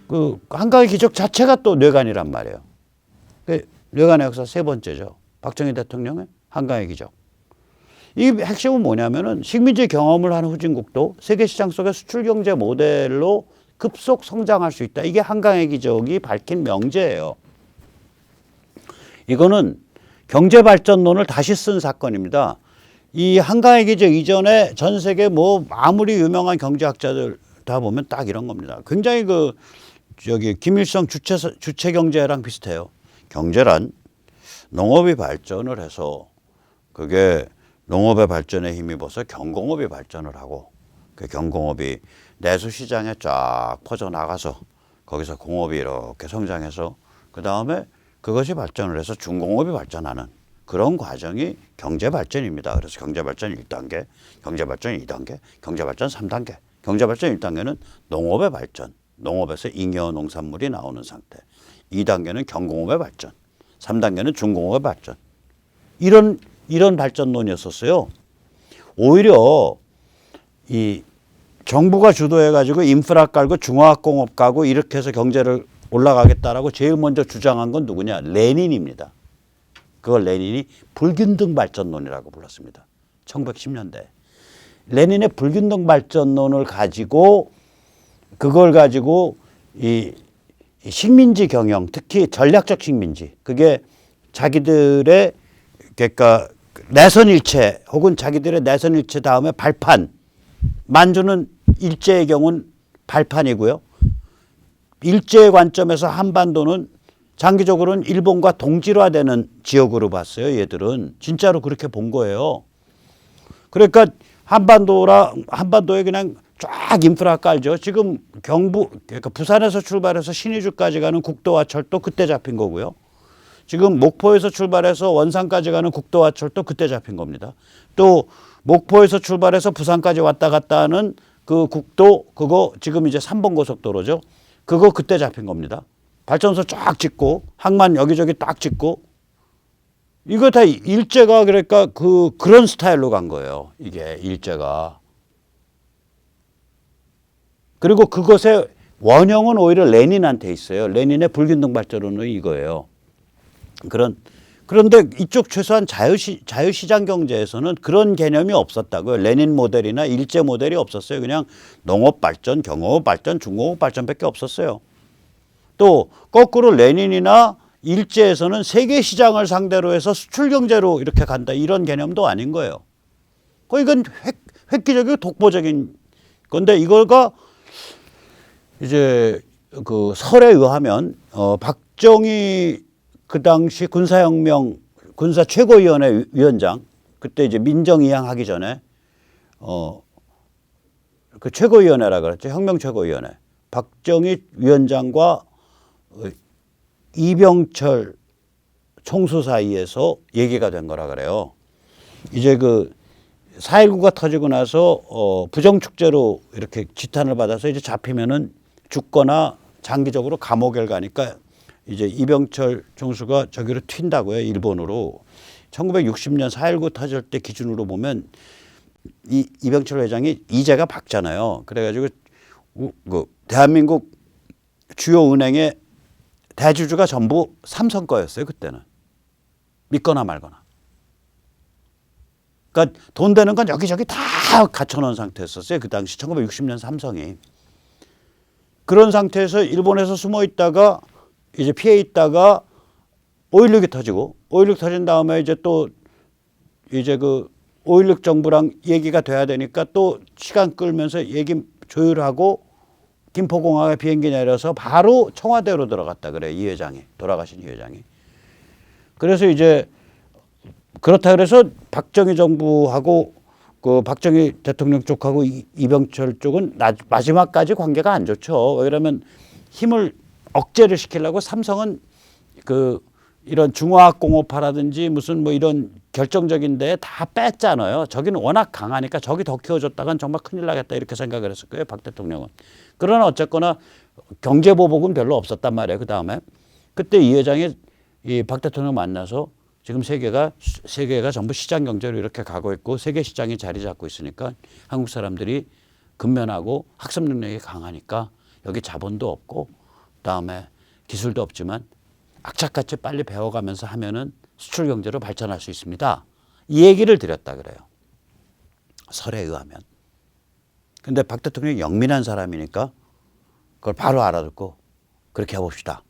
그 한강의 기적 자체가 또 뇌관이란 말이에요. 그 뇌관의 역사 세 번째죠. 박정희 대통령의 한강의 기적. 이 핵심은 뭐냐면은 식민지 경험을 한 후진국도 세계 시장 속의 수출 경제 모델로 급속 성장할 수 있다. 이게 한강의 기적이 밝힌 명제예요. 이거는 경제 발전론을 다시 쓴 사건입니다. 이 한강의 기적 이전에 전 세계 뭐 아무리 유명한 경제학자들 다 보면 딱 이런 겁니다. 굉장히 그 저기 김일성 주체 경제랑 비슷해요. 경제란 농업이 발전을 해서 그게 농업의 발전에 힘입어서 경공업이 발전을 하고 그 경공업이 내수 시장에 쫙 퍼져나가서 거기서 공업이 이렇게 성장해서 그 다음에 그것이 발전을 해서 중공업이 발전하는 그런 과정이 경제 발전입니다. 그래서 경제 발전 1단계, 경제 발전 2단계, 경제 발전 3단계. 경제 발전 1단계는 농업의 발전, 농업에서 잉여 농산물이 나오는 상태. 2단계는 경공업의 발전, 3단계는 중공업의 발전. 이런 발전론이었었어요. 오히려 이 정부가 주도해가지고 인프라 깔고 중화학공업 가고 이렇게 해서 경제를 올라가겠다라고 제일 먼저 주장한 건 누구냐? 레닌입니다. 그걸 레닌이 불균등 발전론이라고 불렀습니다. 1910년대. 레닌의 불균등 발전론을 가지고 그걸 가지고 이 식민지 경영, 특히 전략적 식민지, 그게 자기들의 그러니까 내선일체 혹은 자기들의 내선일체 다음에 발판, 만주는 일제의 경우는 발판이고요. 일제의 관점에서 한반도는 장기적으로는 일본과 동질화되는 지역으로 봤어요. 얘들은 진짜로 그렇게 본 거예요. 그러니까 한반도에 그냥 쫙 인프라 깔죠. 지금 그러니까 부산에서 출발해서 신의주까지 가는 국도와 철도 그때 잡힌 거고요. 지금 목포에서 출발해서 원산까지 가는 국도와 철도 그때 잡힌 겁니다. 또 목포에서 출발해서 부산까지 왔다 갔다 하는 그 국도 그거 지금 이제 3번 고속도로죠. 그거 그때 잡힌 겁니다. 발전소 쫙 짓고 항만 여기저기 딱 짓고 이거 다 일제가 그러니까 그런 스타일로 간 거예요. 이게 일제가. 그리고 그것의 원형은 오히려 레닌한테 있어요. 레닌의 불균등 발전론은 이거예요. 그런데 이쪽 최소한 자유시장 경제에서는 그런 개념이 없었다고요. 레닌 모델이나 일제 모델이 없었어요. 그냥 농업 발전, 경업 발전, 중공업 발전밖에 없었어요. 또 거꾸로 레닌이나 일제에서는 세계 시장을 상대로 해서 수출 경제로 이렇게 간다 이런 개념도 아닌 거예요. 이건 획기적이고 독보적인 건데 이거가 이제 그 설에 의하면 박정희 그 당시 군사혁명 군사 최고위원회 위원장 그때 이제 민정이양 하기 전에 그 최고위원회라 그랬죠. 혁명 최고위원회. 박정희 위원장과 이병철 총수 사이에서 얘기가 된 거라 그래요. 이제 그 4.19가 터지고 나서 부정축제로 이렇게 지탄을 받아서 이제 잡히면은 죽거나 장기적으로 감옥에 가니까 이제 이병철 총수가 저기로 튄다고요. 일본으로. 1960년 4.19 터질 때 기준으로 보면 이병철 회장이 이제가 박잖아요. 그래가지고 그 대한민국 주요 은행의 대주주가 전부 삼성 거였어요. 그때는. 믿거나 말거나. 그러니까 돈 되는 건 여기저기 다 갖춰놓은 상태였었어요. 그 당시 1960년 삼성이. 그런 상태에서 일본에서 숨어 있다가 이제 피해 있다가 5.16이 터지고 5.16 터진 다음에 이제 또 이제 그 5.16 정부랑 얘기가 돼야 되니까 또 시간 끌면서 얘기 조율하고 김포공항에 비행기 내려서 바로 청와대로 들어갔다 그래요. 이 회장이. 돌아가신 이 회장이. 그래서 이제 그렇다 그래서 박정희 정부하고 그 박정희 대통령 쪽하고 이병철 쪽은 마지막까지 관계가 안 좋죠. 왜냐하면 힘을 억제를 시키려고 삼성은 그 이런 중화학공업화라든지 무슨 뭐 이런 결정적인 데에 다 뺐잖아요. 저기는 워낙 강하니까 저기 더 키워줬다간 정말 큰일 나겠다 이렇게 생각을 했을 거예요. 박 대통령은. 그러나 어쨌거나 경제보복은 별로 없었단 말이에요. 그 다음에 그때 이 회장이 이 박 대통령 만나서 지금 세계가 전부 시장 경제로 이렇게 가고 있고 세계 시장이 자리 잡고 있으니까 한국 사람들이 근면하고 학습 능력이 강하니까 여기 자본도 없고 그다음에 기술도 없지만 악착같이 빨리 배워가면서 하면은 수출 경제로 발전할 수 있습니다. 이 얘기를 드렸다 그래요. 설에 의하면. 근데 박 대통령이 영민한 사람이니까 그걸 바로 알아듣고 그렇게 해봅시다.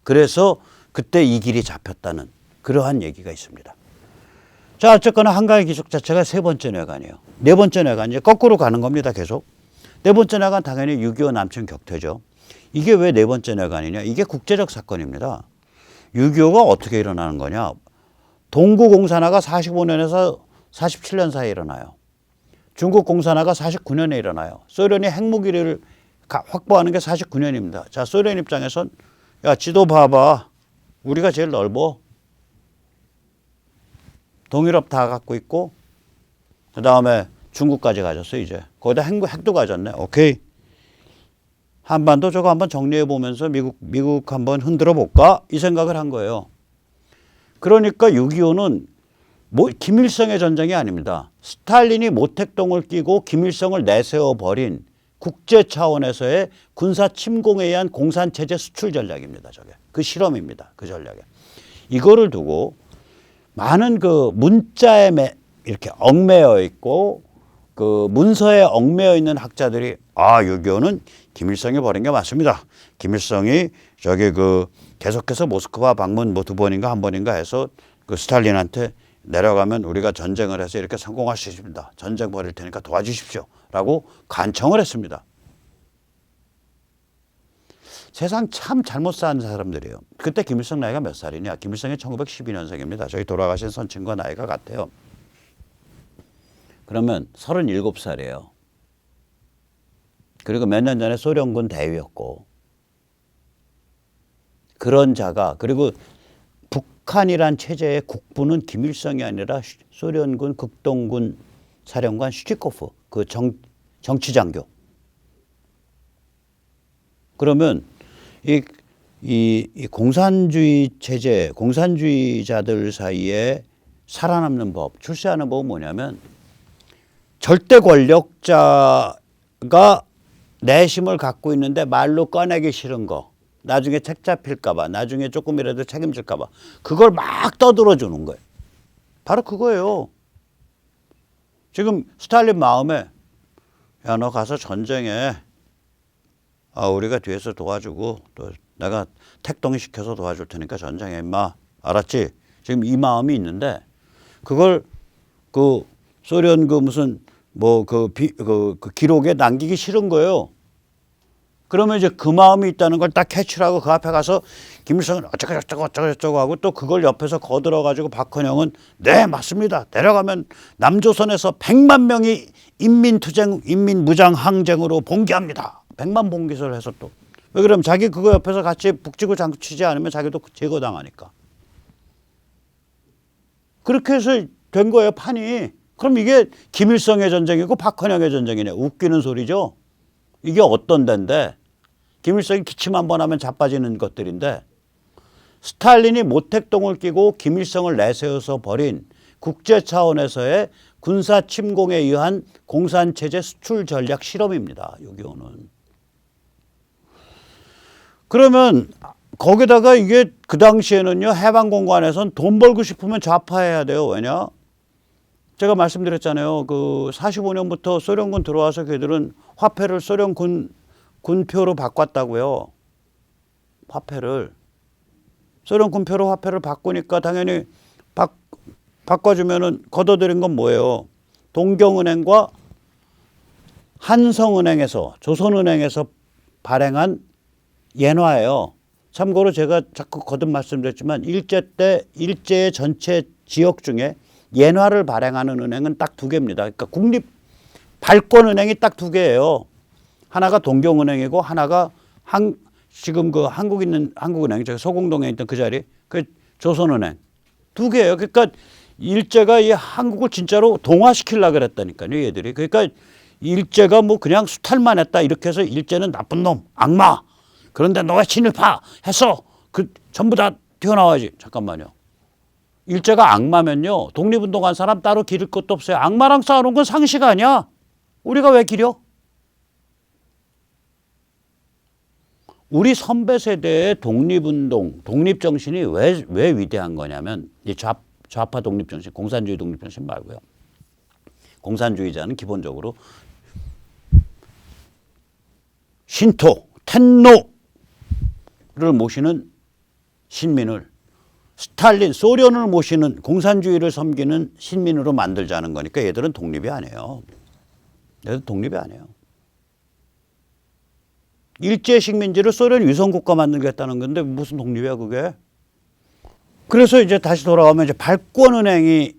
그래서 그때 이 길이 잡혔다는 그러한 얘기가 있습니다. 자, 어쨌거나 한강의 기적 자체가 세 번째 뇌관이에요. 네 번째 뇌관 이제 거꾸로 가는 겁니다. 계속. 네 번째 뇌관 당연히 6.25 남천 격퇴죠. 이게 왜 네 번째 뇌관이냐? 이게 국제적 사건입니다. 6.25가 어떻게 일어나는 거냐? 동구 공산화가 45년에서 47년 사이에 일어나요. 중국 공산화가 49년에 일어나요. 소련이 핵무기를 확보하는 게 49년입니다. 자, 소련 입장에선 야, 지도 봐봐. 우리가 제일 넓어. 동유럽 다 갖고 있고 그다음에 중국까지 가졌어 이제. 거기다 핵도 가졌네. 오케이. 한반도 저거 한번 정리해 보면서 미국 한번 흔들어 볼까? 이 생각을 한 거예요. 그러니까 6.25는 김일성의 전쟁이 아닙니다. 스탈린이 모택동을 끼고 김일성을 내세워 버린 국제 차원에서의 군사 침공에 의한 공산체제 수출 전략입니다. 저게 그 실험입니다. 그 전략에 이거를 두고 많은 그 문자에 이렇게 얽매여 있고 그 문서에 얽매여 있는 학자들이 6.25는 김일성이 벌인 게 맞습니다. 김일성이 저기 그 계속해서 모스크바 방문 뭐 2번인가 1번인가 해서 그 스탈린한테 내려가면 우리가 전쟁을 해서 이렇게 성공할 수 있습니다. 전쟁 벌일 테니까 도와주십시오. 라고 간청을 했습니다. 세상 참 잘못 산 사람들이에요. 그때 김일성 나이가 몇 살이냐? 김일성이 1912년생입니다. 저희 돌아가신 선친과 나이가 같아요. 그러면 37살이에요. 그리고 몇 년 전에 소련군 대위였고 그런 자가 그리고 북한이란 체제의 국부는 김일성이 아니라 소련군 극동군 사령관 슈티코프 그 정치장교. 그러면 이 공산주의 체제, 공산주의자들 사이에 살아남는 법, 출세하는 법은 뭐냐면 절대 권력자가 내심을 갖고 있는데 말로 꺼내기 싫은 거, 나중에 책 잡힐까 봐, 나중에 조금이라도 책임질까 봐 그걸 막 떠들어 주는 거예요. 바로 그거예요. 지금 스탈린 마음에 야, 너 가서 전쟁에 우리가 뒤에서 도와주고 또 내가 택동이 시켜서 도와줄 테니까 전쟁에 임마. 알았지? 지금 이 마음이 있는데 그걸 그 소련 그 무슨 뭐 그 기록에 남기기 싫은 거예요. 그러면 이제 그 마음이 있다는 걸 딱 캐치를 하고 그 앞에 가서 김일성은 어쩌고 하고 또 그걸 옆에서 거들어가지고 박헌영은 네 맞습니다. 내려가면 남조선에서 100만 명이 인민무장항쟁으로 봉기합니다. 100만 봉기설을 해서 또. 왜 그러면 자기 그거 옆에서 같이 북치고 장구치지 않으면 자기도 제거당하니까. 그렇게 해서 된 거예요 판이. 그럼 이게 김일성의 전쟁이고 박헌영의 전쟁이네. 웃기는 소리죠. 이게 어떤 데인데 김일성이 기침 한번 하면 자빠지는 것들인데 스탈린이 모택동을 끼고 김일성을 내세워서 벌인 국제 차원에서의 군사 침공에 의한 공산체제 수출 전략 실험입니다. 6.25는. 그러면 거기다가 이게 그 당시에는요 해방공간에선 돈 벌고 싶으면 좌파해야 돼요. 왜냐? 제가 말씀드렸잖아요. 그 45년부터 소련군 들어와서 걔들은 화폐를 소련 군표로 바꿨다고요. 화폐를. 소련 군표로 화폐를 바꾸니까 당연히 바꿔주면은 걷어들인 건 뭐예요? 동경은행과 한성은행에서 조선은행에서 발행한 엔화예요. 참고로 제가 자꾸 거듭 말씀드렸지만 일제의 전체 지역 중에 엔화를 발행하는 은행은 딱 2개입니다. 그러니까 국립 발권은행이 딱 2개예요. 하나가 동경은행이고 하나가 지금 그 한국은행 저기 소공동에 있던 그 자리 그 조선은행 2개예요. 그러니까 일제가 이 한국을 진짜로 동화시키려고 그랬다니까요. 얘들이. 그러니까 일제가 뭐 그냥 수탈만 했다 이렇게 해서 일제는 나쁜 놈 악마 그런데 너가 친일파 해서 그 전부 다 튀어나와야지. 잠깐만요. 일제가 악마면요 독립운동한 사람 따로 기를 것도 없어요. 악마랑 싸우는 건 상식 아니야. 우리가 왜 기려? 우리 선배 세대의 독립운동, 독립정신이 왜 위대한 거냐면 이 좌파 독립정신, 공산주의 독립정신 말고요. 공산주의자는 기본적으로 신토, 텐노를 모시는 신민을 스탈린, 소련을 모시는 공산주의를 섬기는 신민으로 만들자는 거니까 얘들은 독립이 아니에요. 얘들 독립이 아니에요. 일제식민지를 소련 위성국가 만들겠다는 건데 무슨 독립이야 그게. 그래서 이제 다시 돌아오면 이제 발권은행이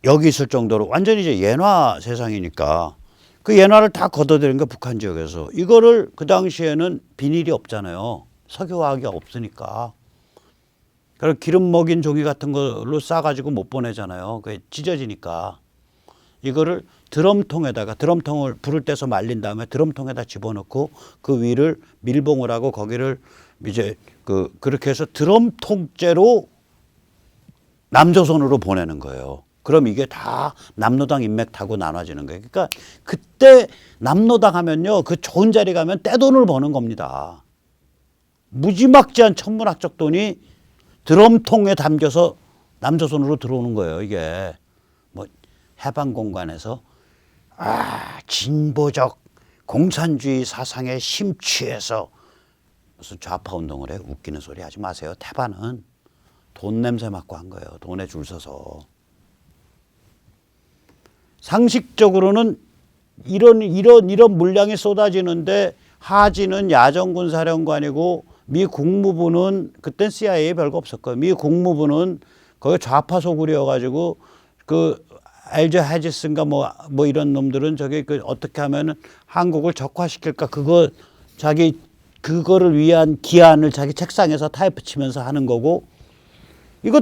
여기 있을 정도로 완전히 이제 yen화 세상이니까 그 yen화를 다 걷어들인 거 북한 지역에서. 이거를 그 당시에는 비닐이 없잖아요. 석유화학이 없으니까. 그래서 기름 먹인 종이 같은 걸로 싸가지고 못 보내잖아요. 그게 찢어지니까. 이거를 드럼통에다가, 드럼통을 불을 떼서 말린 다음에 드럼통에다 집어넣고 그 위를 밀봉을 하고 거기를 이제 그렇게 해서 드럼통째로 남조선으로 보내는 거예요. 그럼 이게 다 남로당 인맥 타고 나눠지는 거예요. 그러니까 그때 남로당 하면요, 그 좋은 자리 가면 떼돈을 버는 겁니다. 무지막지한 천문학적 돈이 드럼통에 담겨서 남조선으로 들어오는 거예요. 이게 뭐 해방공간에서 진보적 공산주의 사상에 심취해서 무슨 좌파 운동을 해. 웃기는 소리 하지 마세요. 태반은 돈 냄새 맡고 한 거예요. 돈에 줄 서서. 상식적으로는 이런 물량이 쏟아지는데 하지는 야전군 사령관이고 미 국무부는 그땐 CIA 별거 없었고요. 미 국무부는 거기 좌파 소굴이어가지고 그 알저 해지슨가 뭐 이런 놈들은 저기 그 어떻게 하면은 한국을 적화시킬까 그거를 위한 기한을 자기 책상에서 타이프 치면서 하는 거고, 이거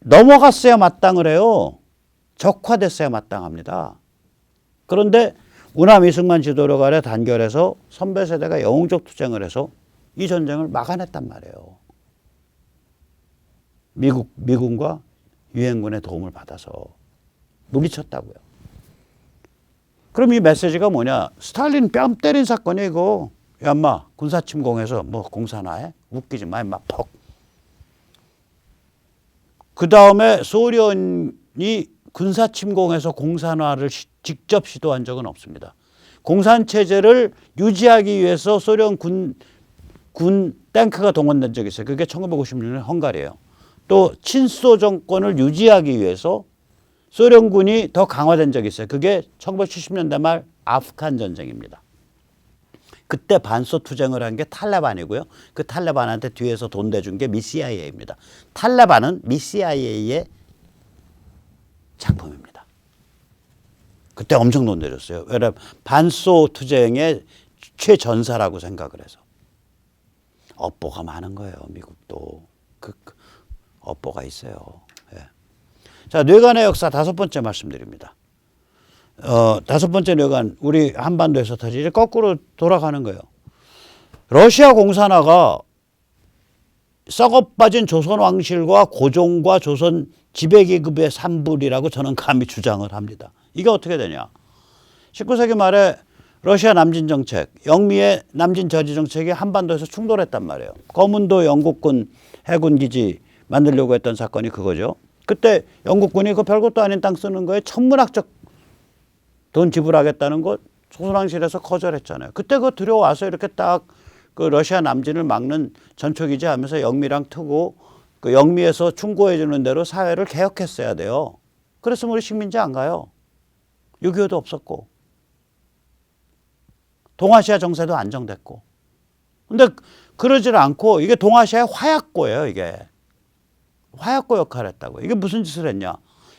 넘어갔어야 마땅을 해요. 적화됐어야 마땅합니다. 그런데 우남 이승만 지도력 아래 단결해서 선배 세대가 영웅적 투쟁을 해서 이 전쟁을 막아냈단 말이에요. 미군과 유엔군의 도움을 받아서 물리쳤다고요. 그럼 이 메시지가 뭐냐? 스탈린 뺨 때린 사건이 이거. 야, 인마 군사 침공해서 뭐 공산화해? 웃기지 마, 인마 퍽. 그 다음에 소련이 군사 침공해서 공산화를 직접 시도한 적은 없습니다. 공산 체제를 유지하기 위해서 소련 군 탱크가 동원된 적이 있어요. 그게 1956년 헝가리예요. 또 친소 정권을 유지하기 위해서 소련군이 더 강화된 적이 있어요. 그게 1970년대 말 아프간 전쟁입니다. 그때 반소 투쟁을 한 게 탈레반이고요. 그 탈레반한테 뒤에서 돈 대준 게 미 CIA입니다. 탈레반은 미 CIA의 작품입니다. 그때 엄청 돈 내줬어요. 왜냐하면 반소 투쟁의 최전사라고 생각을 해서. 업보가 많은 거예요. 미국도. 그 업보가 있어요. 예. 자, 뇌관의 역사 5번째 말씀드립니다. 5번째 뇌관, 우리 한반도에서 터지 이제 거꾸로 돌아가는 거예요. 러시아 공산화가 썩어빠진 조선 왕실과 고종과 조선 지배계급의 산불이라고 저는 감히 주장을 합니다. 이게 어떻게 되냐? 19세기 말에 러시아 남진 정책, 영미의 남진 저지 정책이 한반도에서 충돌했단 말이에요. 거문도 영국군 해군 기지 만들려고 했던 사건이 그거죠. 그때 영국군이 그 별것도 아닌 땅 쓰는 거에 천문학적 돈 지불하겠다는 거 조선왕실에서 거절했잖아요. 그때 그거 들여와서 이렇게 딱 그 러시아 남진을 막는 전초기지 하면서 영미랑 트고 그 영미에서 충고해 주는 대로 사회를 개혁했어야 돼요. 그랬으면 우리 식민지 안 가요. 6.25도 없었고 동아시아 정세도 안정됐고. 근데 그러질 않고 이게 동아시아의 화약고예요. 이게 화약고 역할을 했다고. 이게 무슨 짓을 했냐?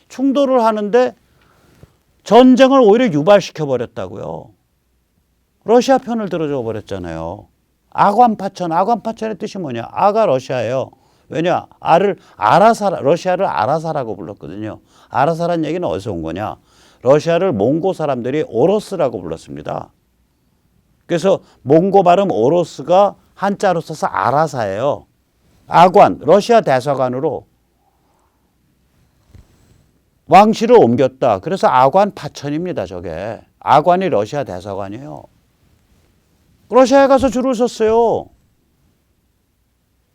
충돌을 하는데 전쟁을 오히려 유발시켜 버렸다고요. 러시아 편을 들어줘 버렸잖아요. 아관파천의 뜻이 뭐냐? 아가 러시아예요. 왜냐? 러시아를 아라사라고 불렀거든요. 아라사라는 얘기는 어디서 온 거냐? 러시아를 몽고 사람들이 오로스라고 불렀습니다. 그래서 몽고 발음 오로스가 한자로 써서 아라사예요. 아관, 러시아 대사관으로 왕실을 옮겼다. 그래서 아관 파천입니다. 저게. 아관이 러시아 대사관이에요. 러시아에 가서 줄을 섰어요.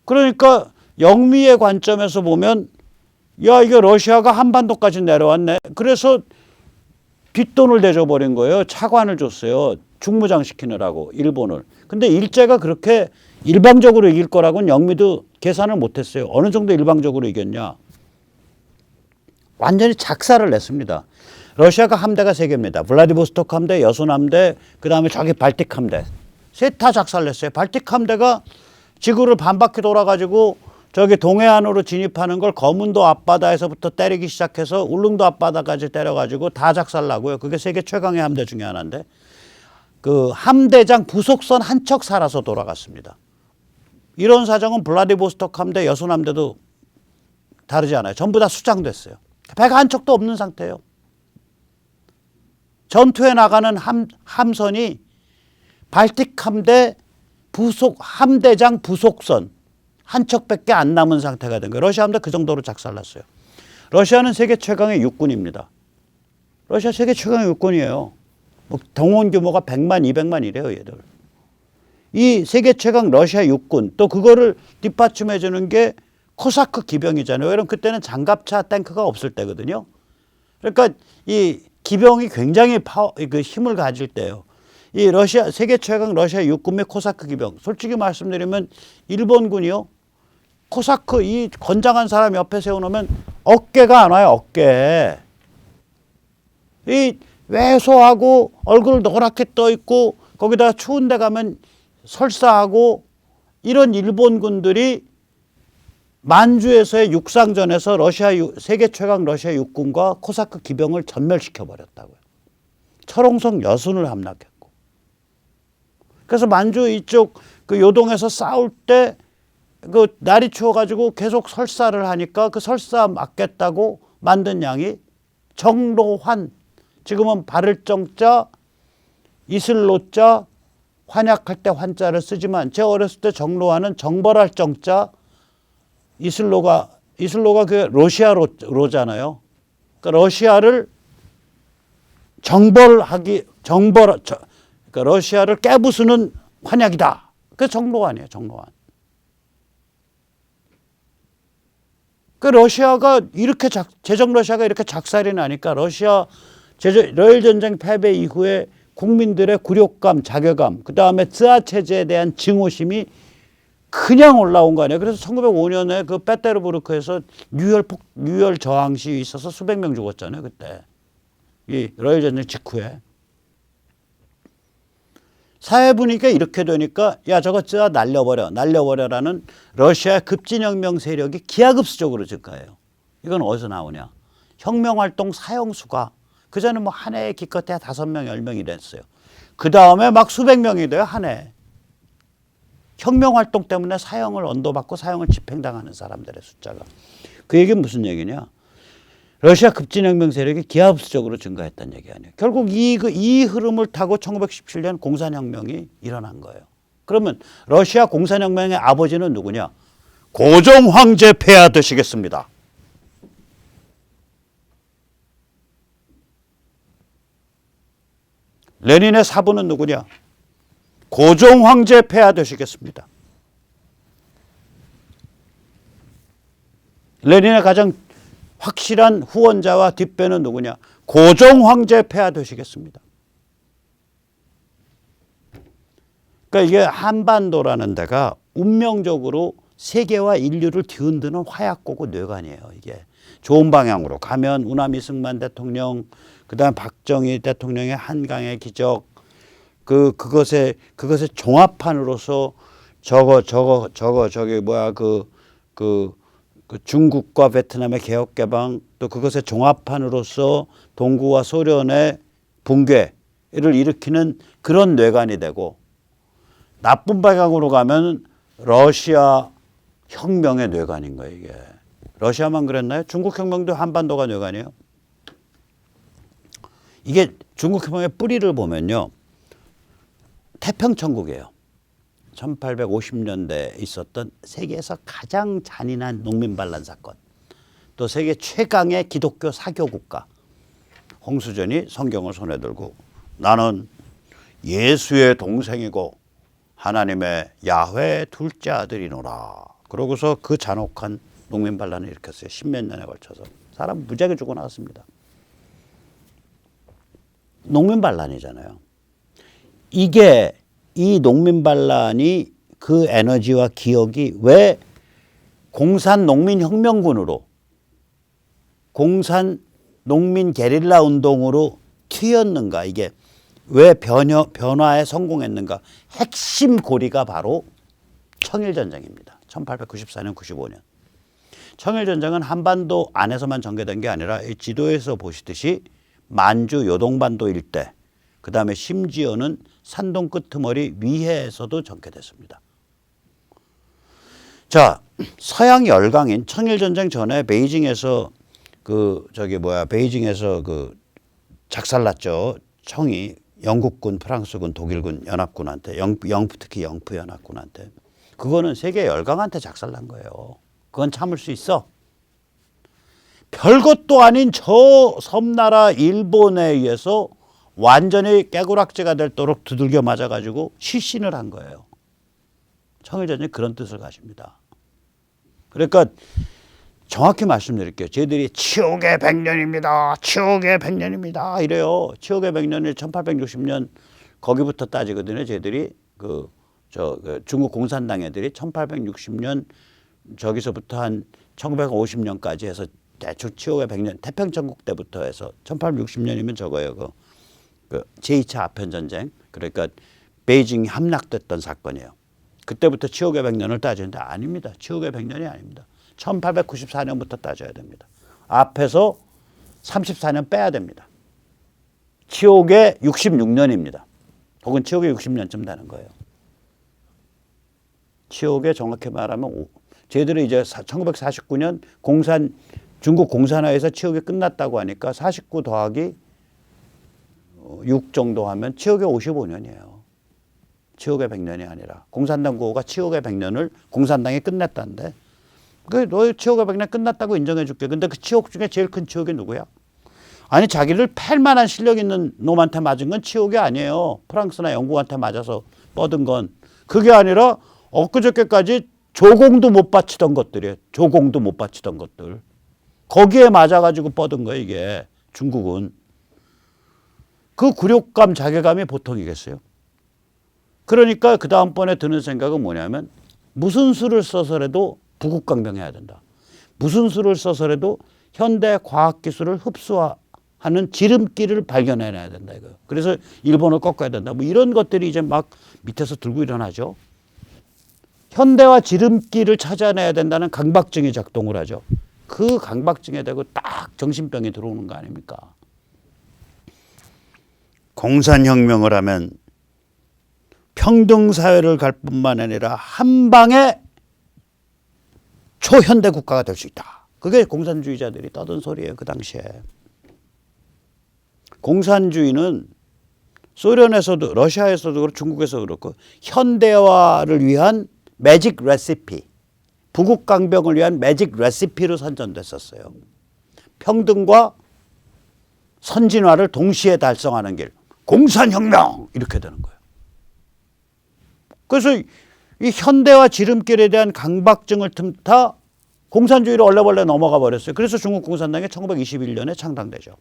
그러니까 영미의 관점에서 보면 야, 이게 러시아가 한반도까지 내려왔네. 그래서 뒷돈을 대줘버린 거예요. 차관을 줬어요. 중무장시키느라고 일본을. 근데 일제가 그렇게 일방적으로 이길 거라고는 영미도 계산을 못했어요. 어느 정도 일방적으로 이겼냐. 완전히 작사를 냈습니다. 러시아가 함대가 3개입니다. 블라디보스토크 함대, 여순 함대, 그다음에 저기 발틱 함대. 셋 다 작사를 냈어요. 발틱 함대가 지구를 반바퀴 돌아가지고 저기 동해안으로 진입하는 걸 거문도 앞바다에서부터 때리기 시작해서 울릉도 앞바다까지 때려가지고 다 작살나고요. 그게 세계 최강의 함대 중에 하나인데 그 함대장 부속선 한 척 살아서 돌아갔습니다. 이런 사정은 블라디보스토크 함대, 여순 함대도 다르지 않아요. 전부 다 수장됐어요. 배가 한 척도 없는 상태예요. 전투에 나가는 함선이 발틱 함대 함대장 부속선 한 척밖에 안 남은 상태가 된 거예요. 러시아 함대 그 정도로 작살났어요. 러시아는 세계 최강의 육군입니다. 러시아 세계 최강의 육군이에요. 뭐 동원 규모가 100만, 200만 이래요, 얘들. 이 세계 최강 러시아 육군 또 그거를 뒷받침해 주는 게 코사크 기병이잖아요. 왜냐면 그때는 장갑차 탱크가 없을 때거든요. 그러니까 이 기병이 굉장히 그 힘을 가질 때예요. 이 러시아 세계 최강 러시아 육군 및 코사크 기병. 솔직히 말씀드리면 일본군이요. 코사크 이 건장한 사람 옆에 세워놓으면 어깨가 안 와요. 어깨. 이 왜소하고 얼굴 노랗게 떠 있고 거기다가 추운 데 가면 설사하고 이런 일본군들이 만주에서의 육상전에서 세계 최강 러시아 육군과 코사크 기병을 전멸시켜 버렸다고요. 철옹성 여순을 함락했고. 그래서 만주 이쪽 그 요동에서 싸울 때 그 날이 추워가지고 계속 설사를 하니까 그 설사 막겠다고 만든 양이 정로환, 지금은 바를 정자, 이슬로자, 환약할 때 환자를 쓰지만 제 어렸을 때 정로환은 정벌할 정자, 이슬로가 그 러시아로잖아요. 그러니까 러시아를 그러니까 러시아를 깨부수는 환약이다. 그게 정로환이에요, 정로환. 그 러시아가 이렇게 제정 러시아가 이렇게 작살이 나니까 러일 전쟁 패배 이후에 국민들의 굴욕감, 자괴감, 그 다음에 쯔아 체제에 대한 증오심이 그냥 올라온 거 아니에요. 그래서 1905년에 그 페테르부르크에서 유혈 저항 시위 있어서 수백 명 죽었잖아요. 그때 이 러일 전쟁 직후에. 사회 분위기가 이렇게 되니까 야 저거 쯔아 날려버려라는 러시아 급진혁명 세력이 기하급수적으로 증가해요. 이건 어디서 나오냐. 혁명활동 사형수가 그전에 뭐 한 해에 기껏해야 5명, 10명 이랬어요. 그 다음에 막 수백 명이 돼요. 한 해. 혁명활동 때문에 사형을 언도받고 사형을 집행당하는 사람들의 숫자가. 그 얘기는 무슨 얘기냐. 러시아 급진혁명 세력이 기하급수적으로 증가했다는 얘기 아니에요. 결국 이 흐름을 타고 1917년 공산혁명이 일어난 거예요. 그러면 러시아 공산혁명의 아버지는 누구냐? 고종 황제 폐하 되시겠습니다. 레닌의 사부는 누구냐? 고종 황제 폐하 되시겠습니다. 레닌의 가장 확실한 후원자와 뒷배는 누구냐? 고종 황제 폐하 되시겠습니다. 그러니까 이게 한반도라는 데가 운명적으로 세계와 인류를 뒤흔드는 화약고고 뇌관이에요. 이게 좋은 방향으로 가면 우나미 승만 대통령, 그다음 박정희 대통령의 한강의 기적, 그것의 종합판으로서 그 중국과 베트남의 개혁 개방, 또 그것의 종합판으로서 동구와 소련의 붕괴를 일으키는 그런 뇌관이 되고, 나쁜 방향으로 가면 러시아 혁명의 뇌관인 거예요. 이게 러시아만 그랬나요? 중국 혁명도 한반도가 뇌관이에요. 이게 중국 혁명의 뿌리를 보면요, 태평천국이에요. 1850년대에 있었던 세계에서 가장 잔인한 농민반란 사건, 또 세계 최강의 기독교 사교 국가 홍수전이 성경을 손에 들고 나는 예수의 동생이고 하나님의 야훼 둘째 아들이노라. 그러고서 그 잔혹한 농민 반란을 일으켰어요. 10몇 년에 걸쳐서. 사람 무지하게 죽어 나갔습니다. 농민 반란이잖아요. 이게 이 농민 반란이 그 에너지와 기억이 왜 공산 농민 혁명군으로 공산 농민 게릴라 운동으로 튀었는가, 이게 왜 변화에 성공했는가, 핵심 고리가 바로 청일전쟁입니다. 1894년, 95년. 청일전쟁은 한반도 안에서만 전개된 게 아니라 이 지도에서 보시듯이 만주 요동반도 일대, 그 다음에 심지어는 산동 끄트머리 위해에서도 전개됐습니다. 자, 서양 열강인 청일전쟁 전에 베이징에서 베이징에서 작살났죠. 청이 영국군, 프랑스군, 독일군, 연합군한테, 특히 영프 연합군한테. 그거는 세계 열강한테 작살난 거예요. 그건 참을 수 있어. 별것도 아닌 저 섬나라 일본에 의해서 완전히 깨구락지가 될도록 두들겨 맞아가지고 실신을 한 거예요. 청일전쟁이 그런 뜻을 가집니다. 그러니까 정확히 말씀드릴게요. 저희들이 치욕의 100년입니다. 치욕의 100년입니다. 이래요. 치욕의 100년이 1860년 거기부터 따지거든요. 저희들이 중국 공산당 애들이 1860년 저기서부터 한 1950년까지 해서 대충 치욕의 100년, 태평천국 때부터 해서 1860년이면 저거예요. 그 제2차 아편전쟁, 그러니까 베이징이 함락됐던 사건이에요. 그때부터 치욕의 100년을 따지는데 아닙니다. 치욕의 100년이 아닙니다. 1894년부터 따져야 됩니다. 앞에서 34년 빼야 됩니다. 치욕의 66년입니다. 혹은 치욕의 60년쯤 되는 거예요. 치욕의 정확히 말하면 저희들이 이제 1949년 중국 공산화에서 치욕이 끝났다고 하니까 49 더하기 6 정도 하면 치욕의 55년이에요. 치욕의 100년이 아니라 공산당 구호가 치욕의 100년을 공산당이 끝냈다는데 너 치욕의 100년 끝났다고 인정해 줄게. 근데 그 치욕 중에 제일 큰 치욕이 누구야? 아니 자기를 팰 만한 실력 있는 놈한테 맞은 건 치욕이 아니에요. 프랑스나 영국한테 맞아서 뻗은 건. 그게 아니라 엊그저께까지 조공도 못 바치던 것들이에요. 조공도 못 바치던 것들. 거기에 맞아가지고 뻗은 거예요, 이게. 중국은. 그 굴욕감, 자괴감이 보통이겠어요. 그러니까 그 다음번에 드는 생각은 뭐냐면 무슨 수를 써서라도 부국강병해야 된다. 무슨 수를 써서라도 현대 과학기술을 흡수하는 지름길을 발견해내야 된다. 이거. 그래서 일본을 꺾어야 된다. 뭐 이런 것들이 이제 막 밑에서 들고 일어나죠. 현대화 지름길을 찾아내야 된다는 강박증이 작동을 하죠. 그 강박증에 대고 딱 정신병이 들어오는 거 아닙니까? 공산혁명을 하면 평등사회를 갈 뿐만 아니라 한 방에 초현대 국가가 될 수 있다. 그게 공산주의자들이 떠든 소리예요. 그 당시에. 공산주의는 소련에서도 러시아에서도 그렇고 중국에서도 그렇고 현대화를 위한 매직 레시피, 부국강병을 위한 매직 레시피로 선전됐었어요. 평등과 선진화를 동시에 달성하는 길. 공산혁명! 이렇게 되는 거예요. 그래서 이 현대화 지름길에 대한 강박증을 틈타 공산주의로 얼레벌레 넘어가 버렸어요. 그래서 중국 공산당이 1921년에 창당되죠.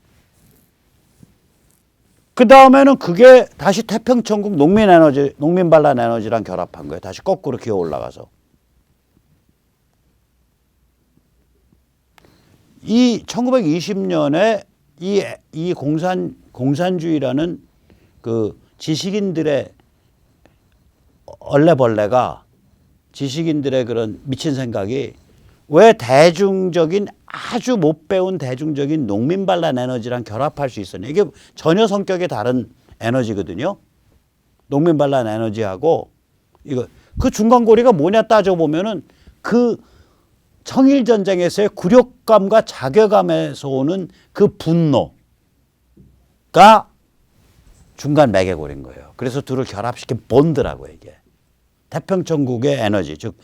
그 다음에는 그게 다시 태평천국 농민 반란 에너지랑 결합한 거예요. 다시 거꾸로 기어 올라가서. 이 1920년에 이 공산주의라는 그 지식인들의 얼레벌레가 지식인들의 그런 미친 생각이 왜 대중적인 아주 못 배운 대중적인 농민 반란 에너지랑 결합할 수 있었냐. 이게 전혀 성격이 다른 에너지거든요. 농민 반란 에너지하고 이거 그 중간고리가 뭐냐 따져보면은 그 청일전쟁에서의 굴욕감과 자괴감에서 오는 그 분노가 중간 매개고리인 거예요. 그래서 둘을 결합시킨 본드라고 이게. 태평천국의 에너지, 즉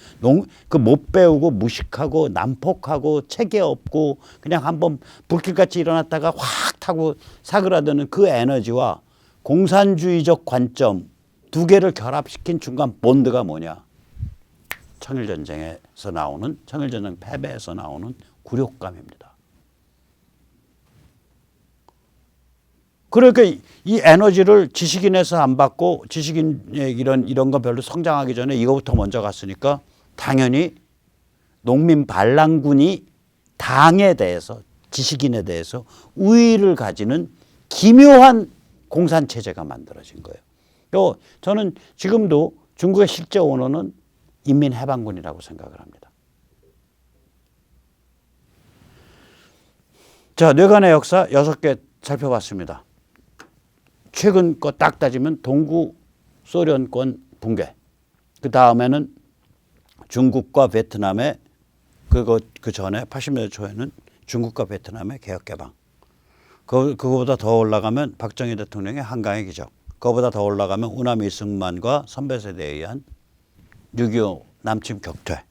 그 못 배우고 무식하고 난폭하고 체계 없고 그냥 한번 불길같이 일어났다가 확 타고 사그라드는 그 에너지와 공산주의적 관점 두 개를 결합시킨 중간 본드가 뭐냐? 청일전쟁에서 나오는, 청일전쟁 패배에서 나오는 굴욕감입니다. 그러니까 이 에너지를 지식인에서 안 받고, 지식인의 이런 거 별로 성장하기 전에 이거부터 먼저 갔으니까 당연히 농민 반란군이 당에 대해서, 지식인에 대해서 우위를 가지는 기묘한 공산체제가 만들어진 거예요. 저는 지금도 중국의 실제 원어는 인민해방군이라고 생각을 합니다. 자, 뇌관의 역사 6개 살펴봤습니다. 최근 거 딱 따지면 동구 소련권 붕괴, 그 다음에는 중국과 베트남의 그 전에 80년대 초에는 중국과 베트남의 개혁개방, 그거보다 더 올라가면 박정희 대통령의 한강의 기적, 그거보다 더 올라가면 우남 이승만과 선배세대에 의한 6.25 남침 격퇴,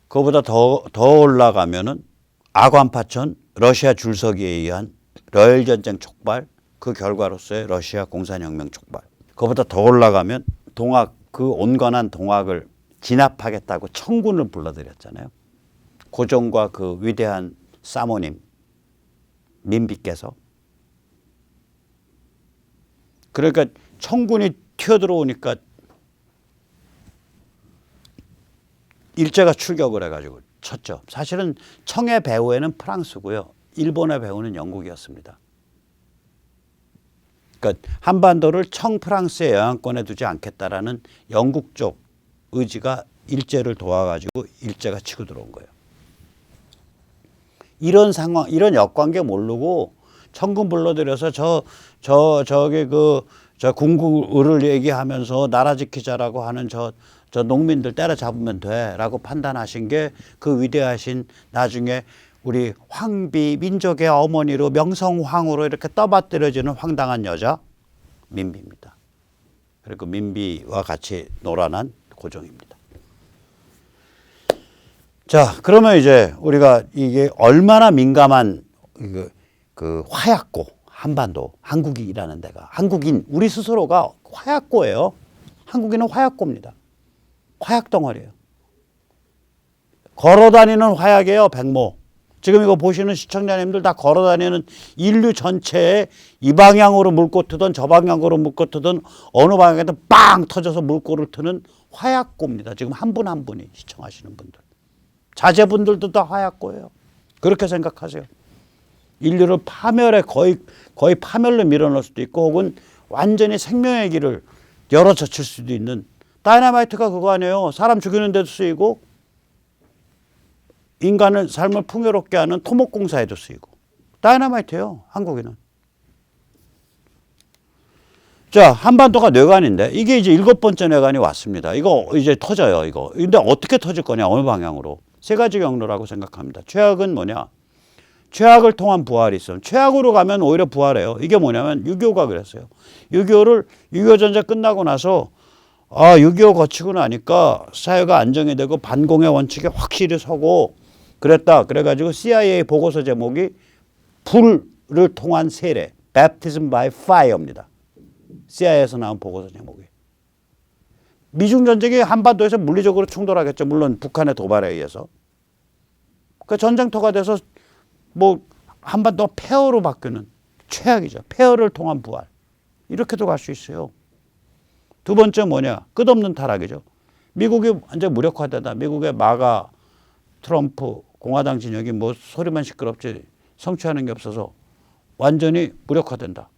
그거보다 더 올라가면은 아관파천 러시아 줄서기에 의한 러일 전쟁 촉발, 그 결과로서의 러시아 공산혁명 촉발, 그거보다 더 올라가면 동학, 그 온건한 동학을 진압하겠다고 청군을 불러들였잖아요. 고종과 그 위대한 사모님 민비께서. 그러니까 청군이 튀어들어오니까 일제가 출격을 해가지고 쳤죠. 사실은 청의 배후에는 프랑스고요, 일본의 배후는 영국이었습니다. 그러니까 한반도를 청 프랑스의 영향권에 두지 않겠다라는 영국 쪽 의지가 일제를 도와가지고 일제가 치고 들어온 거예요. 이런 상황, 이런 역관계 모르고 청군 불러들여서 저기 저 궁극을을 얘기하면서 나라 지키자라고 하는 저 농민들 때려잡으면 돼라고 판단하신 게 그 위대하신, 나중에 우리 황비 민족의 어머니로 명성황후로 이렇게 떠받들여지는 황당한 여자 민비입니다. 그리고 민비와 같이 노란한 고종입니다. 자, 그러면 이제 우리가 이게 얼마나 민감한 그 화약고, 한반도, 한국이라는 데가, 한국인, 우리 스스로가 화약고예요. 한국인은 화약고입니다. 화약덩어리예요. 걸어다니는 화약이에요, 백모. 지금 이거 보시는 시청자님들 다 걸어다니는, 인류 전체에 이 방향으로 물고 트든 저 방향으로 물고 트든 어느 방향에든 빵 터져서 물꼬를 트는 화약고입니다. 지금 한 분 한 분이 시청하시는 분들. 자제분들도 다 화약고예요. 그렇게 생각하세요. 인류를 파멸에 거의 파멸로 밀어넣을 수도 있고, 혹은 완전히 생명의 길을 열어젖힐 수도 있는, 다이너마이트가 그거 아니에요. 사람 죽이는 데도 쓰이고 인간의 삶을 풍요롭게 하는 토목공사에도 쓰이고. 다이너마이트예요, 한국인은. 자, 한반도가 뇌관인데 이게 이제 7번째 뇌관이 왔습니다. 이거 이제 터져요, 이거. 근데 어떻게 터질 거냐, 어느 방향으로. 3가지 경로라고 생각합니다. 최악은 뭐냐? 최악을 통한 부활이 있어요. 최악으로 가면 오히려 부활해요. 이게 뭐냐면 6.25가 그랬어요. 6.25 전쟁 끝나고 나서 6.25 거치고 나니까 사회가 안정이 되고 반공의 원칙에 확실히 서고 그랬다. 그래가지고 CIA 보고서 제목이 불을 통한 세례, Baptism by Fire입니다. CIA에서 나온 보고서 제목이. 미중 전쟁이 한반도에서 물리적으로 충돌하겠죠. 물론 북한의 도발에 의해서. 그 전쟁터가 돼서 뭐 한반도가 폐허로 바뀌는 최악이죠. 폐허를 통한 부활. 이렇게도 갈 수 있어요. 두 번째 뭐냐? 끝없는 타락이죠. 미국이 완전 무력화되다. 미국의 마가, 트럼프, 공화당 진영이 뭐 소리만 시끄럽지 성취하는 게 없어서 완전히 무력화된다.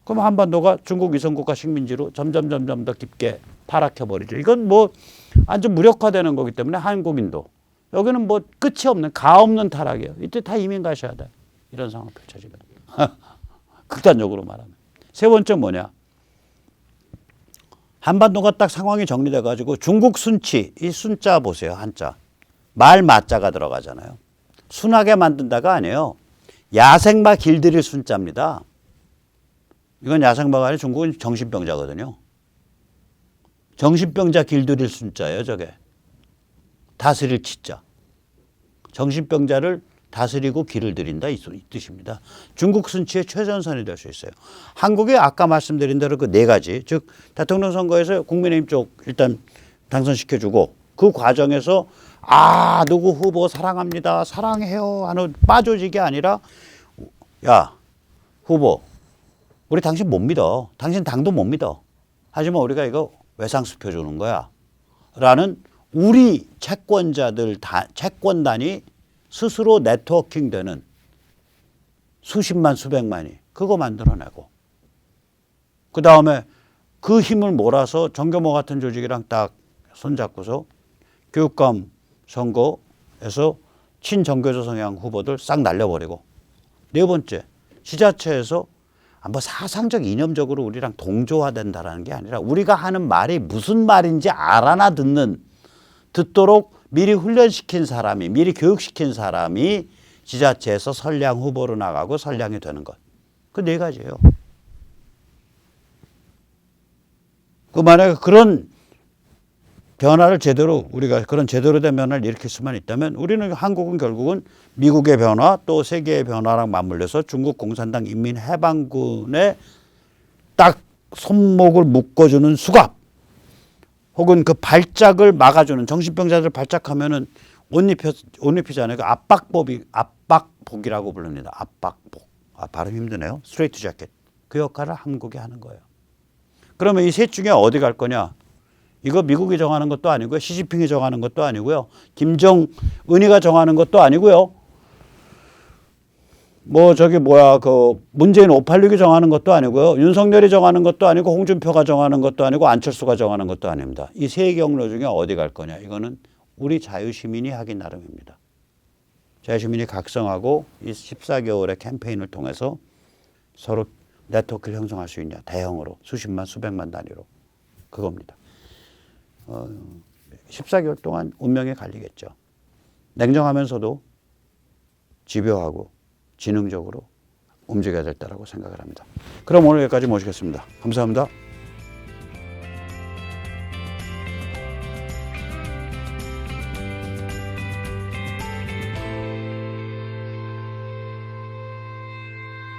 그럼 한반도가 중국 위성국가 식민지로 점점 더 깊게 타락해버리죠. 이건 뭐 완전 무력화되는 거기 때문에 한국인도 여기는 뭐 끝이 없는, 가 없는 타락이에요. 이때 다 이민 가셔야 돼. 이런 상황 펼쳐지면. 극단적으로 말하면. 세 번째 뭐냐? 한반도가 딱 상황이 정리돼가지고 중국 순치, 이 순자 보세요, 한자. 말 마자가 들어가잖아요. 순하게 만든다가 아니에요. 야생마 길들일 순자입니다. 이건 야생마가 아니라 중국은 정신병자거든요. 정신병자 길들일 순자예요, 저게. 다스릴 치자. 정신병자를 다스리고 길을 들인다, 이 뜻입니다. 중국 순치의 최전선이 될 수 있어요. 한국이 아까 말씀드린 대로 그 4가지, 즉 대통령 선거에서 국민의힘 쪽 일단 당선시켜주고 그 과정에서 누구 후보 사랑합니다, 사랑해요 하는 빠져지게 아니라 야 후보 우리 당신 못 믿어. 당신 당도 못 믿어. 하지만 우리가 이거 외상수표 주는 거야. 라는 우리 채권단이 스스로 네트워킹 되는 수십만 수백만이 그거 만들어내고 그 다음에 그 힘을 몰아서 정교모 같은 조직이랑 딱 손잡고서 교육감 선거에서 친정교조 성향 후보들 싹 날려버리고 네 번째 지자체에서 뭐 사상적 이념적으로 우리랑 동조화된다라는 게 아니라 우리가 하는 말이 무슨 말인지 알아나 듣도록 미리 훈련시킨 사람이 미리 교육시킨 사람이 지자체에서 선량 후보로 나가고 선량이 되는 것. 그 네 가지예요. 그 만약에 그런 변화를 우리가 그런 제대로 된 변화를 일으킬 수만 있다면 우리는 한국은 결국은 미국의 변화 또 세계의 변화랑 맞물려서 중국 공산당 인민해방군의 딱 손목을 묶어주는 수갑 혹은 그 발작을 막아주는 정신병자들 발작하면은 옷 입히잖아요. 그 압박복이라고 부릅니다. 압박복. 발음 힘드네요. 스트레이트 재킷. 그 역할을 한국이 하는 거예요. 그러면 이 셋 중에 어디 갈 거냐? 이거 미국이 정하는 것도 아니고요. 시진핑이 정하는 것도 아니고요. 김정은이가 정하는 것도 아니고요. 문재인 586이 정하는 것도 아니고요. 윤석열이 정하는 것도 아니고 홍준표가 정하는 것도 아니고 안철수가 정하는 것도 아닙니다. 이 세 경로 중에 어디 갈 거냐. 이거는 우리 자유시민이 하기 나름입니다. 자유시민이 각성하고 이 14개월의 캠페인을 통해서 서로 네트워크를 형성할 수 있냐. 대형으로 수십만 수백만 단위로. 그겁니다. 14개월 동안 운명이 갈리겠죠. 냉정하면서도 집요하고 지능적으로 움직여야 될 때라고 생각을 합니다. 그럼 오늘 여기까지 모시겠습니다. 감사합니다.